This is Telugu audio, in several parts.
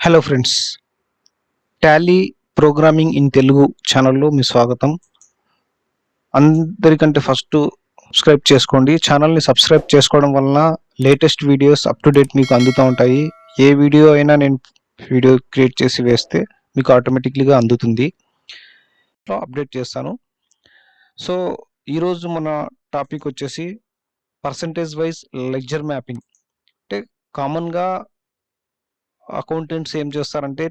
Hello friends, Tally programming in Telugu ఛానల్లో మీ స్వాగతం. అందరికంటే ఫస్ట్ సబ్స్క్రైబ్ చేసుకోండి. ఛానల్ని సబ్స్క్రైబ్ చేసుకోవడం వలన latest videos up to date మీకు అందుతూ ఉంటాయి. ఏ వీడియో అయినా నేను వీడియో క్రియేట్ చేసి వేస్తే మీకు ఆటోమేటిక్లీగా అందుతుంది. అప్డేట్ చేస్తాను. సో ఈరోజు మన టాపిక్ వచ్చేసి పర్సంటేజ్ వైజ్ లెడ్జర్ మ్యాపింగ్. అంటే కామన్గా అకౌంటెంట్స్ ఏం చేస్తారంటే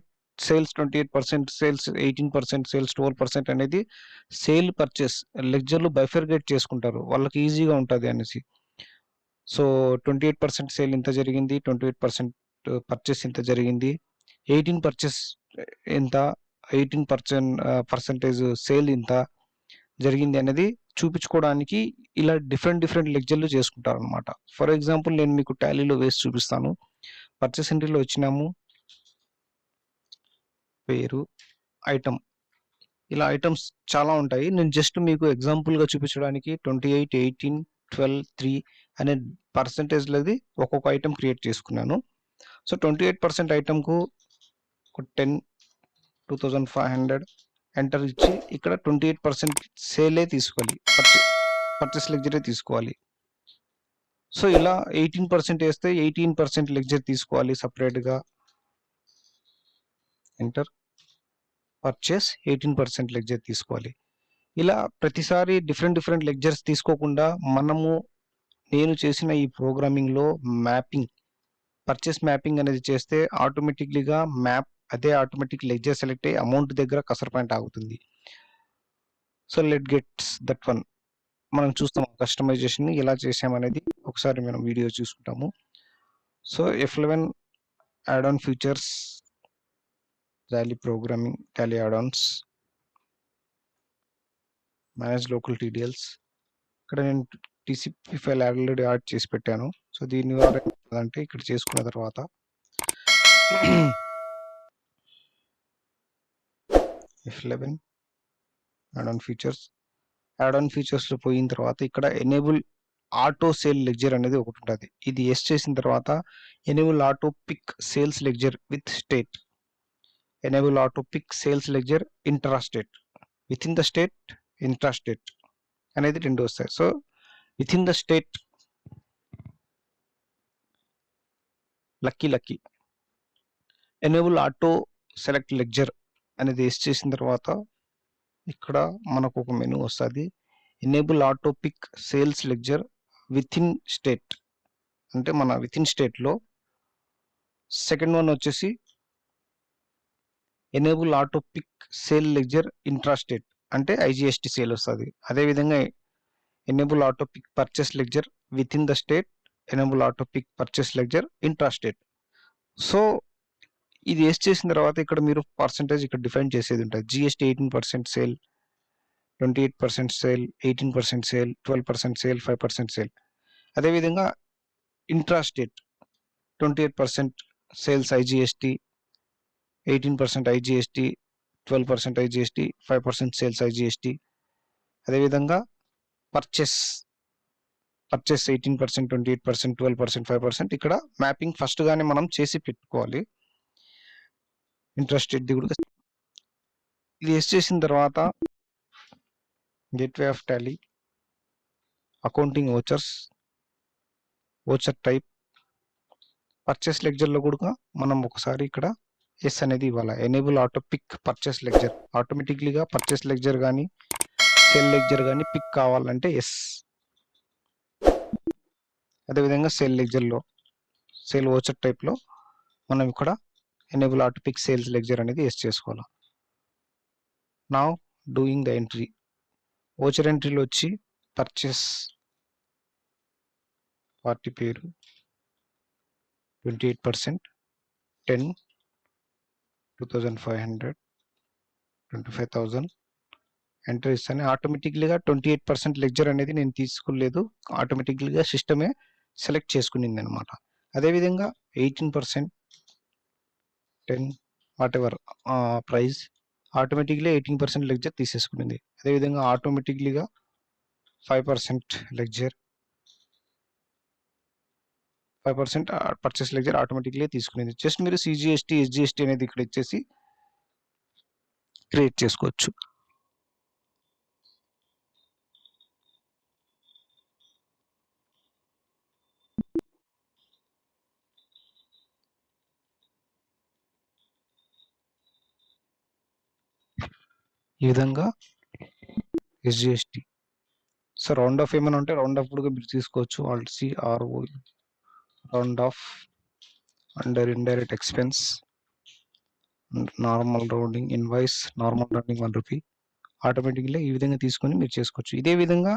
సేల్స్ 28%, సేల్స్ 18%, సేల్స్ 12% అనేది సేల్ పర్చేస్ లెడ్జర్లు బైఫర్గేట్ చేసుకుంటారు, వాళ్ళకి ఈజీగా ఉంటుంది అనేసి. సో 28% సేల్ ఇంత జరిగింది, 28% పర్చేస్ ఇంత జరిగింది, 18 పర్చేస్ ఎంత, 18% సేల్ ఇంత జరిగింది అనేది చూపించుకోవడానికి ఇలా డిఫరెంట్ లెడ్జర్లు చేసుకుంటారు అనమాట. ఫర్ ఎగ్జాంపుల్ నేను మీకు టాలీలో వేసి చూపిస్తాను. పర్చేస్ ఎంట్రీలో వచ్చినాము, పేరు, ఐటమ్, ఇలా ఐటమ్స్ చాలా ఉంటాయి. నేను జస్ట్ మీకు ఎగ్జాంపుల్గా చూపించడానికి 28, 18, 12, 3 అనే పర్సంటేజ్లది ఒక్కొక్క ఐటమ్ క్రియేట్ చేసుకున్నాను. సో 28% ఐటమ్కు 10, 2500 ఎంటర్ ఇచ్చి ఇక్కడ 28% సేలే తీసుకోవాలి, పర్చేస్ లెడ్జరే తీసుకోవాలి. సో ఇలా 18% వేస్తే 18% లెడ్జర్ తీసుకోవాలి సపరేట్గా. ఎంటర్, పర్చేస్ 18% లెడ్జర్ తీసుకోవాలి. ఇలా ప్రతిసారి డిఫరెంట్ లెక్చర్స్ తీసుకోకుండా నేను చేసిన ఈ ప్రోగ్రామింగ్లో పర్చేస్ మ్యాపింగ్ అనేది చేస్తే ఆటోమేటిక్లీగా అదే ఆటోమేటిక్ లెడ్జర్ సెలెక్ట్ అయ్యి అమౌంట్ దగ్గర కసర్ పాయింట్ ఆగుతుంది. So let gets that one. మనం చూస్తాం కస్టమైజేషన్ ఎలా చేసామనేది ఒకసారి మనం వీడియో చూసుకుంటాము. So F11 add on features, Tally programming, Tally add ons, manage local TDLs. ఇక్కడ నేను టీసీపీ ఫైల్ ఆల్రెడీ యాడ్ చేసి పెట్టాను. సో దీని ద్వారా అంటే ఇక్కడ చేసుకున్న తర్వాత F11 add on features, add on ఫీచర్స్లో పోయిన తర్వాత ఇక్కడ ఎనేబుల్ ఆటో సేల్ లెడ్జర్ అనేది ఒకటి ఉంటుంది. ఇది ఎస్ చేసిన తర్వాత enable auto pick sales ledger with state, enable auto pick sales ledger intra state, within the state, intra state అనేది రెండు వస్తాయి. So within the state లక్కీ ఎనేబుల్ ఆటో సెలెక్ట్ లెడ్జర్ అనేది ఎస్ చేసిన తర్వాత ఇక్కడ మనకు ఒక మెనూ వస్తుంది. Enable auto pick sales ledger within state అంటే మన విత్ ఇన్ స్టేట్లో. సెకండ్ వన్ వచ్చేసి enable auto pick sale ledger intra state అంటే ఐజిఎస్టి సేల్ వస్తుంది. అదేవిధంగా enable auto pick purchase ledger within the state, enable auto pick purchase ledger intra state. So ఇది వేస్ట్ చేసిన తర్వాత ఇక్కడ మీరు పర్సంటేజ్ ఇక్కడ డిఫైన్ చేసేది ఉంటుంది. GST 18% sale, 28% sale, 18% sale, 12% sale, 5% sale. అదేవిధంగా intra state 28% sales IGST, 18% IGST, 12% IGST, 5% sales IGST. అదేవిధంగా పర్చేస్ 18%, 28%, 12%, 5% ఇక్కడ మ్యాపింగ్ ఫస్ట్గానే మనం చేసి పెట్టుకోవాలి. ఇంట్రెస్ట్ ఇది కూడా ఇది వేస్ట్ చేసిన తర్వాత gateway of Tally, accounting vouchers, voucher type, purchase లెడ్జర్లో కూడా మనం ఒకసారి ఇక్కడ ఎస్ అనేది ఇవ్వాలి. Enable auto pick purchase ledger, ఆటోమేటిక్లీగా పర్చేస్ లెడ్జర్ కానీ సేల్ లెడ్జర్ కానీ పిక్ కావాలంటే ఎస్. అదేవిధంగా సేల్ లెడ్జర్లో, సేల్ ఓచర్ టైప్లో మనం ఇక్కడ enable auto pick sales ledger అనేది ఎస్ చేసుకోవాలి. Now doing the entry, voucher ఎంట్రీలో వచ్చి పర్చేస్ పార్టీ పేరు 28%, 10, 2500, 25,000 ఎంటర్ ఇస్తాను. ఆటోమేటిక్లీగా 28% లెడ్జర్ అనేది నేను తీసుకోలేదు, ఆటోమేటిక్లీగా సిస్టమే సెలెక్ట్ చేసుకునింది అనమాట. అదేవిధంగా 18%, 10 whatever price, automatically 18% ledger తీసేసుకునింది. అదేవిధంగా ఆటోమేటిక్లీగా 5% లెడ్జర్, 5% పర్చేస్ లెడ్జర్ ఆటోమేటిక్లీ తీసుకునేది. జస్ట్ మీరు సిజిఎస్టీ ఎస్జిఎస్టీ అనేది ఇక్కడ ఇచ్చేసి క్రియేట్ చేసుకోవచ్చు. ఈ విధంగా ఎస్జిఎస్టీ. సో రౌండ్ ఆఫ్ ఏమైనా ఉంటే రౌండ్ ఆఫ్ కూడా మీరు తీసుకోవచ్చు. Alt C RO round off under indirect expense, normal rounding, invoice, normal rounding 1 rupee. ఆటోమేటిక్గా ఈ విధంగా తీసుకొని మీరు చేసుకోవచ్చు. ఇదే విధంగా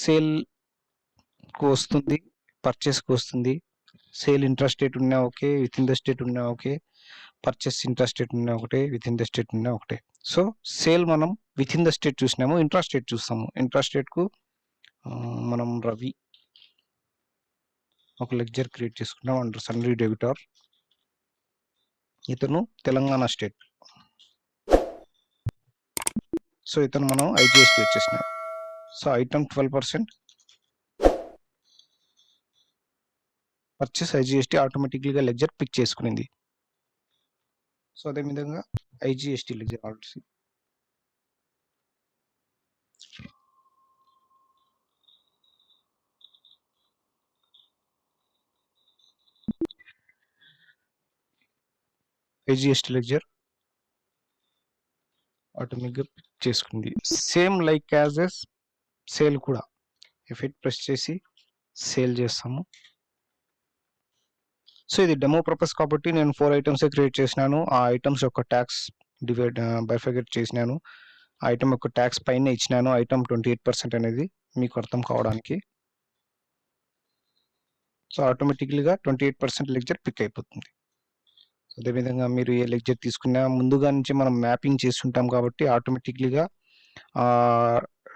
సేల్కు వస్తుంది, పర్చేస్కి వస్తుంది. సేల్ ఇంట్రాస్టేట్ ఉన్నా okay, with in the state ఉన్నా ఓకే, పర్చేస్ ఇంట్రాస్టేట్ ఉన్నా ఒకటే, విత్ ఇన్ ద స్టేట్ ఉన్నా ఒకటే. సో సేల్ మనం విత్ ఇన్ ద స్టేట్ చూసినాము, ఇంట్రాస్టేట్ చూస్తాము. ఇంట్రాస్టేట్కు మనం రవి ఒక లెక్చర్ క్రియేట్ చేసుకున్నాం అండర్ సన్రీ డెబిటార్. ఇతను తెలంగాణ స్టేట్. సో ఇతను మనం ఐజిఎస్టీ వచ్చేసినాం. సో ఐటమ్ 12% పర్చేస్ ఐజిఎస్టీ ఆటోమేటిక్గా లెక్చర్ పిక్ చేసుకునింది. సో అదేవిధంగా IGST lecture already IGST lecture ఆటోమేటిక్గా పిక్ చేసుకుంది. Same like as S sale కూడా ఎఫెక్ట్ ప్రెస్ చేసి సేల్ చేస్తాము. సో ఇది డెమో పర్పస్ కాబట్టి నేను 4 ఐటమ్స్ క్రియేట్ చేసినాను. ఆ ఐటమ్స్ యొక్క ట్యాక్స్ బైఫర్కేట్ చేసినాను. ఆ ఐటమ్ యొక్క ట్యాక్స్ పైన ఇచ్చినాను. ఐటమ్ 28% అనేది మీకు అర్థం కావడానికి. సో ఆటోమేటిక్లీగా 28% లెక్చర్ పిక్ అయిపోతుంది. అదేవిధంగా మీరు ఏ లెక్చర్ తీసుకున్నా ముందుగా నుంచి మనం మ్యాపింగ్ చేస్తుంటాం కాబట్టి ఆటోమేటిక్లీగా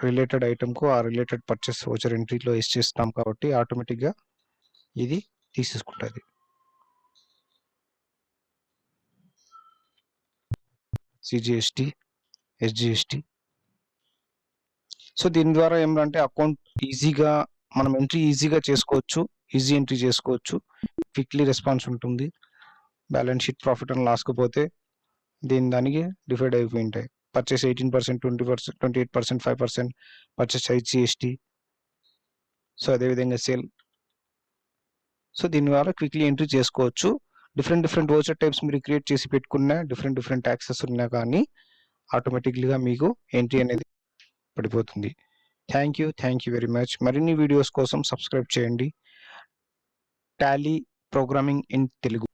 రిలేటెడ్ ఐటమ్కు ఆ రిలేటెడ్ పర్చేస్ వోచర్ ఎంట్రీలో వేసి చేస్తాం కాబట్టి ఆటోమేటిక్గా ఇది తీసేసుకుంటుంది. CGST, SGST. సో దీని ద్వారా ఏమంటే అకౌంట్ ఈజీగా మనం ఎంట్రీ ఈజీగా చేసుకోవచ్చు, ఈజీ ఎంట్రీ చేసుకోవచ్చు, క్విక్లీ రెస్పాన్స్ ఉంటుంది. బ్యాలెన్స్ షీట్ ప్రాఫిట్ అండ్ లాస్కి పోతే దానికి డివైడ్ అయిపోయి ఉంటాయి. Purchase 18%, 20%, 28%, 5% purchase IGST. సో అదేవిధంగా సేల్. సో దీని ద్వారా క్విక్లీ ఎంట్రీ చేసుకోవచ్చు. డిఫరెంట్ వోచర్ టైప్స్ మీరు క్రియేట్ చేసి పెట్టుకున్న డిఫరెంట్ ట్యాక్సెస్ ఉన్నా కానీ ఆటోమేటిక్లీగా మీకు ఎంట్రీ అనేది పడిపోతుంది. Thank you very much. మరిన్ని వీడియోస్ కోసం సబ్స్క్రైబ్ చేయండి. Tally programming in Telugu.